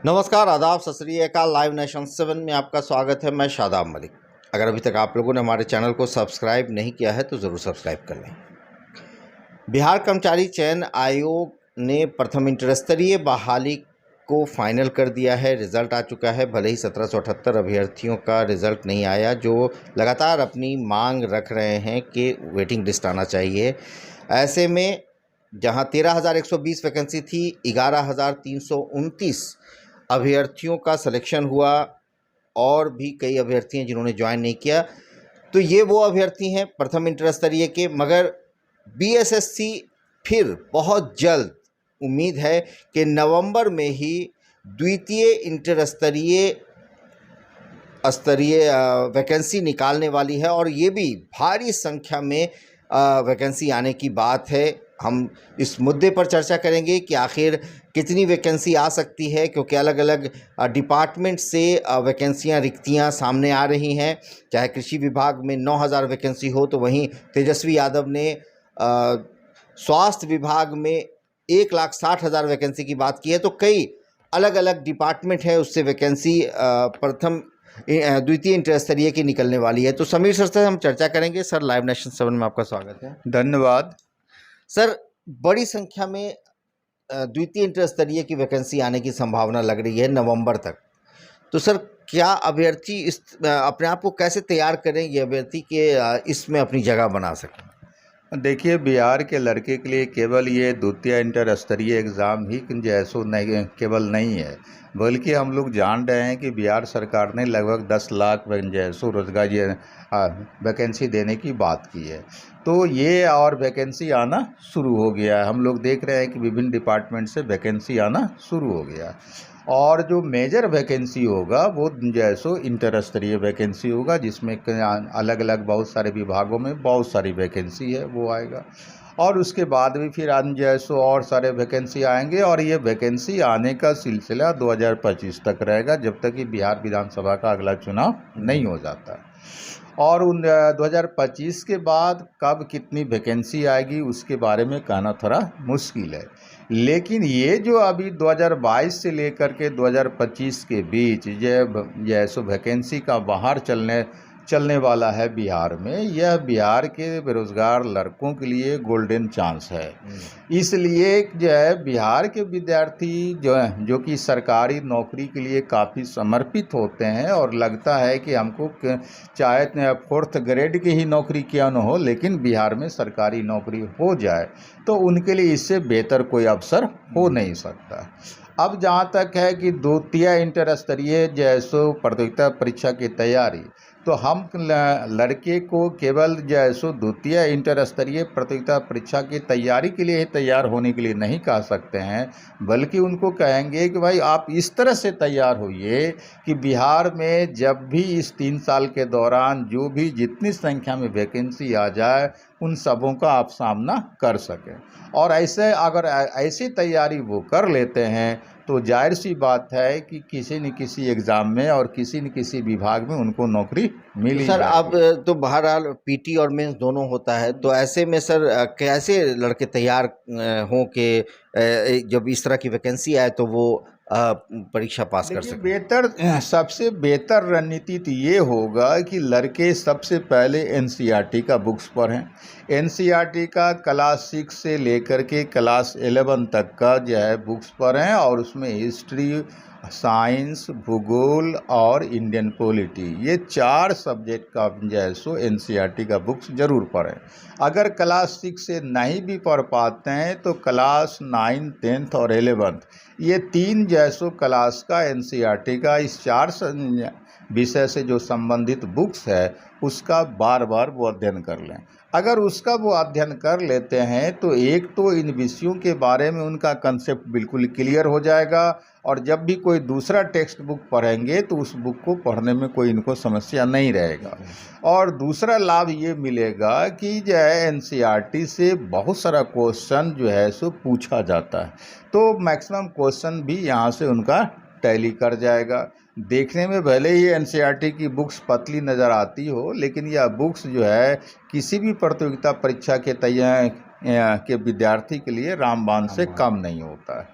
नमस्कार, आदाब, सत श्री अकाल। लाइव नेशन 7 में आपका स्वागत है। मैं शादाब मलिक। अगर अभी तक आप लोगों ने हमारे चैनल को सब्सक्राइब नहीं किया है तो ज़रूर सब्सक्राइब कर लें। बिहार कर्मचारी चयन आयोग ने प्रथम इंटर स्तरीय बहाली को फाइनल कर दिया है। रिज़ल्ट आ चुका है। भले ही 1778 अभ्यर्थियों का रिज़ल्ट नहीं आया, जो लगातार अपनी मांग रख रहे हैं कि वेटिंग लिस्ट आना चाहिए। ऐसे में जहां 13,120 वैकेंसी थी, 11,329 अभ्यर्थियों का सिलेक्शन हुआ और भी कई अभ्यर्थी हैं जिन्होंने ज्वाइन नहीं किया। तो ये वो अभ्यर्थी हैं प्रथम इंटर स्तरीय के। मगर बीएसएससी फिर बहुत जल्द उम्मीद है कि नवंबर में ही द्वितीय इंटर स्तरीय वैकेंसी निकालने वाली है और ये भी भारी संख्या में वैकेंसी आने की बात है। हम इस मुद्दे पर चर्चा करेंगे कि आखिर कितनी वैकेंसी आ सकती है, क्योंकि अलग अलग डिपार्टमेंट से वैकेंसियां रिक्तियां सामने आ रही हैं। चाहे कृषि विभाग में 9,000 वैकेंसी हो, तो वहीं तेजस्वी यादव ने स्वास्थ्य विभाग में 1,60,000 वैकेंसी की बात की है। तो कई अलग अलग डिपार्टमेंट है, उससे वैकेंसी प्रथम द्वितीय इंटर स्तरीय की निकलने वाली है। तो समीर सर से हम चर्चा करेंगे। सर, लाइव नेशन 7 में आपका स्वागत है। धन्यवाद सर। बड़ी संख्या में द्वितीय इंटर स्तरीय की वैकेंसी आने की संभावना लग रही है नवंबर तक। तो सर, क्या अभ्यर्थी इस अपने आप को कैसे तैयार करें ये अभ्यर्थी के इसमें अपनी जगह बना सकें? देखिए, बिहार के लड़के के लिए केवल ये द्वितीय इंटर स्तरीय एग्ज़ाम ही जैसो नहीं केवल नहीं है, बल्कि हम लोग जान रहे हैं कि बिहार सरकार ने लगभग 10 लाख जैसो रोजगार वैकेंसी देने की बात की है। तो ये और वैकेंसी आना शुरू हो गया है। हम लोग देख रहे हैं कि विभिन्न डिपार्टमेंट से वैकेंसी आना शुरू हो गया। और जो मेजर वैकेंसी होगा वो जैसो इंटर स्तरीय वैकेंसी होगा, जिसमें अलग अलग बहुत सारे विभागों में बहुत सारी वैकेंसी है, वो आएगा। और उसके बाद भी फिर जैसो और सारे वैकेंसी आएंगे और ये वैकेंसी आने का सिलसिला 2025 तक रहेगा, जब तक कि बिहार विधानसभा का अगला चुनाव नहीं हो जाता। और 2025 के बाद कब कितनी वैकेंसी आएगी उसके बारे में कहना थोड़ा मुश्किल है। लेकिन ये जो अभी 2022 से लेकर के 2025 के बीच जैसो वैकेंसी का बाहर चलने वाला है बिहार में, यह बिहार के बेरोजगार लड़कों के लिए गोल्डन चांस है। इसलिए जो है बिहार के विद्यार्थी जो कि सरकारी नौकरी के लिए काफ़ी समर्पित होते हैं और लगता है कि हमको चाहे 4th ग्रेड की ही नौकरी क्यों न हो, लेकिन बिहार में सरकारी नौकरी हो जाए, तो उनके लिए इससे बेहतर कोई अवसर हो नहीं सकता। अब जहाँ तक है कि द्वितीय इंटर स्तरीय जैसो प्रतियोगिता परीक्षा की तैयारी, तो हम लड़के को केवल जैसो द्वितीय इंटर स्तरीय प्रतियोगिता परीक्षा की तैयारी के लिए ही तैयार होने के लिए नहीं कह सकते हैं, बल्कि उनको कहेंगे कि भाई आप इस तरह से तैयार होइए कि बिहार में जब भी इस 3 साल के दौरान जो भी जितनी संख्या में वैकेंसी आ जाए, उन सबों का आप सामना कर सकें। और ऐसे अगर ऐसी तैयारी वो कर लेते हैं तो जाहिर सी बात है कि किसी न किसी एग्ज़ाम में और किसी न किसी विभाग में उनको नौकरी मिल ही सर, जाएगी। अब तो बहरहाल पीटी और मेंस दोनों होता है, तो ऐसे में सर कैसे लड़के तैयार हों कि जब इस तरह की वैकेंसी आए तो वो परीक्षा पास कर सकें? सबसे बेहतर रणनीति तो ये होगा कि लड़के सबसे पहले एनसीईआरटी का बुक्स पढ़ें। एनसीईआरटी का क्लास 6 से लेकर के क्लास 11 तक का जो है बुक्स पढ़ें और उसमें हिस्ट्री, साइंस, भूगोल और इंडियन पॉलिटी, ये 4 सब्जेक्ट का जैसो एनसीईआरटी का बुक्स ज़रूर पढ़ें। अगर क्लास 6 से नहीं भी पढ़ पाते हैं तो क्लास 9, 10th और 11th, ये 3 जैसो क्लास का एनसीईआरटी का इस 4 विषय से जो संबंधित बुक्स है उसका बार बार वो अध्ययन कर लें। अगर उसका वो अध्ययन कर लेते हैं तो एक तो इन विषयों के बारे में उनका कंसेप्ट बिल्कुल क्लियर हो जाएगा और जब भी कोई दूसरा टेक्स्ट बुक पढ़ेंगे तो उस बुक को पढ़ने में कोई इनको समस्या नहीं रहेगा। और दूसरा लाभ ये मिलेगा कि जो है एनसीईआरटी से बहुत सारा क्वेश्चन जो है सो पूछा जाता है, तो मैक्सिमम क्वेश्चन भी यहाँ से उनका टैली कर जाएगा। देखने में भले ही एनसीईआरटी की बुक्स पतली नज़र आती हो, लेकिन यह बुक्स जो है किसी भी प्रतियोगिता परीक्षा के तैयार के विद्यार्थी के लिए रामबाण से कम नहीं होता है।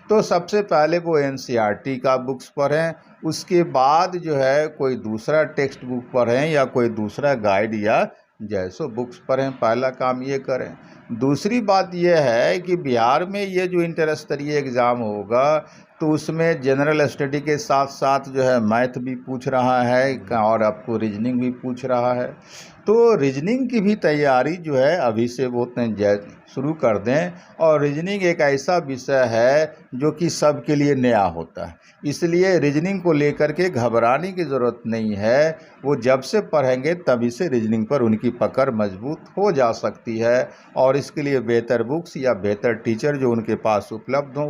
तो सबसे पहले वो एनसीईआरटी का बुक्स पढ़ें, उसके बाद जो है कोई दूसरा टेक्स्ट बुक पढ़ें या कोई दूसरा गाइड या जैसो बुक्स पढ़ें। पहला काम ये करें। दूसरी बात यह है कि बिहार में ये जो इंटर स्तरीय एग्ज़ाम होगा तो उसमें जनरल स्टडी के साथ साथ जो है मैथ भी पूछ रहा है और आपको रीजनिंग भी पूछ रहा है। तो रीजनिंग की भी तैयारी जो है अभी से वो शुरू कर दें। और रीजनिंग एक ऐसा विषय है जो कि सबके लिए नया होता है, इसलिए रीजनिंग को लेकर के घबराने की ज़रूरत नहीं है। वो जब से पढ़ेंगे तभी से रीजनिंग पर उनकी पकड़ मजबूत हो जा सकती है। और इसके लिए बेहतर बुक्स या बेहतर टीचर जो उनके पास उपलब्ध हों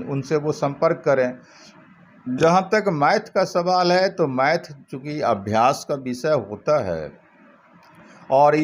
उनसे वो संपर्क करें। जहाँ तक मैथ का सवाल है तो मैथ चूँकि अभ्यास का विषय होता है और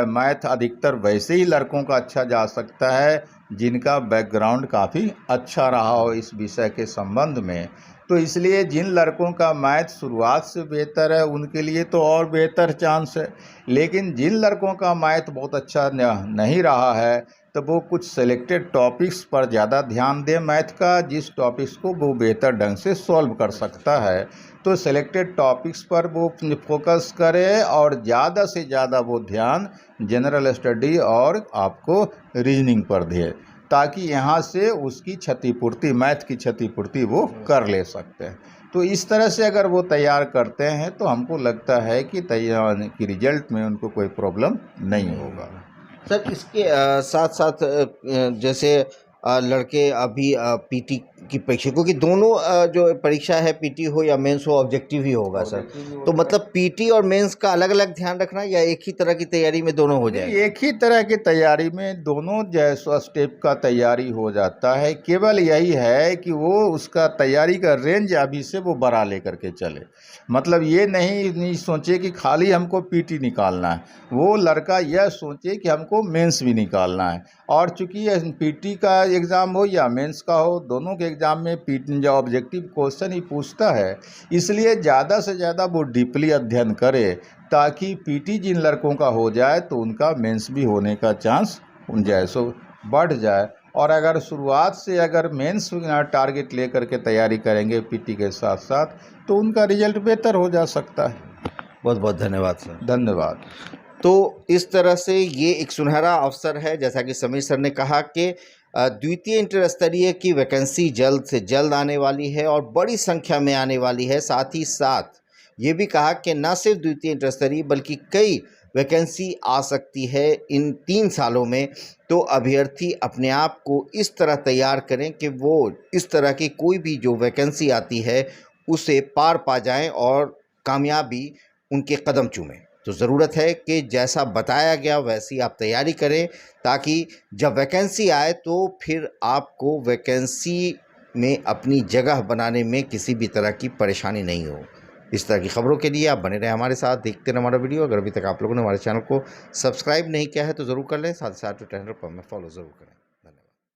मैथ अधिकतर वैसे ही लड़कों का अच्छा जा सकता है जिनका बैकग्राउंड काफ़ी अच्छा रहा हो इस विषय के संबंध में। तो इसलिए जिन लड़कों का मैथ शुरुआत से बेहतर है उनके लिए तो और बेहतर चांस है। लेकिन जिन लड़कों का मैथ बहुत अच्छा नहीं रहा है तो वो कुछ सेलेक्टेड टॉपिक्स पर ज़्यादा ध्यान दें मैथ का, जिस टॉपिक्स को वो बेहतर ढंग से सॉल्व कर सकता है। तो सेलेक्टेड टॉपिक्स पर वो फोकस करे और ज़्यादा से ज़्यादा वो ध्यान जनरल स्टडी और आपको रीजनिंग पर दे, ताकि यहाँ से उसकी क्षतिपूर्ति, मैथ की क्षतिपूर्ति वो कर ले सकते हैं। तो इस तरह से अगर वो तैयार करते हैं तो हमको लगता है कि रिजल्ट में उनको कोई प्रॉब्लम नहीं होगा। सर इसके साथ साथ जैसे लड़के अभी पीटी की परीक्षा, क्योंकि दोनों जो परीक्षा है पीटी हो या मेंस हो ऑब्जेक्टिव ही होगा सर, तो मतलब पीटी और मेंस का अलग अलग ध्यान रखना या एक ही तरह की तैयारी में दोनों हो जाएगा? एक ही तरह की तैयारी में दोनों जैसा स्टेप का तैयारी हो जाता है। केवल यही है कि वो उसका तैयारी का रेंज अभी से वो बढ़ा लेकर के चले। मतलब ये नहीं सोचे कि खाली हमको पीटी निकालना है, वो लड़का यह सोचे कि हमको मेंस भी निकालना है। और चूंकि पीटी का एग्ज़ाम हो या मेंस का हो, दोनों के एग्ज़ाम में पीटी जो ऑब्जेक्टिव क्वेश्चन ही पूछता है, इसलिए ज़्यादा से ज़्यादा वो डीपली अध्ययन करे, ताकि पीटी जिन लड़कों का हो जाए तो उनका मेंस भी होने का चांस उन जैसो बढ़ जाए। और अगर शुरुआत से अगर मेंस टारगेट लेकर के तैयारी करेंगे पीटी के साथ साथ तो उनका रिजल्ट बेहतर हो जा सकता है। बहुत बहुत धन्यवाद सर। धन्यवाद। तो इस तरह से ये एक सुनहरा अवसर है, जैसा कि समीर सर ने कहा कि द्वितीय इंटर स्तरीय की वैकेंसी जल्द से जल्द आने वाली है और बड़ी संख्या में आने वाली है। साथ ही साथ ये भी कहा कि न सिर्फ द्वितीय इंटर स्तरीय बल्कि कई वैकेंसी आ सकती है इन 3 सालों में। तो अभ्यर्थी अपने आप को इस तरह तैयार करें कि वो इस तरह की कोई भी जो वैकेंसी आती है उसे पार पा जाएं और कामयाबी उनके कदम चूमें। तो ज़रूरत है कि जैसा बताया गया वैसी आप तैयारी करें, ताकि जब वैकेंसी आए तो फिर आपको वैकेंसी में अपनी जगह बनाने में किसी भी तरह की परेशानी नहीं हो। इस तरह की खबरों के लिए आप बने रहें हमारे साथ, देखते रहें हमारा वीडियो। अगर अभी तक आप लोगों ने हमारे चैनल को सब्सक्राइब नहीं किया है तो ज़रूर कर लें, साथ ही साथ ट्विटर पर हमें फॉलो ज़रूर करें।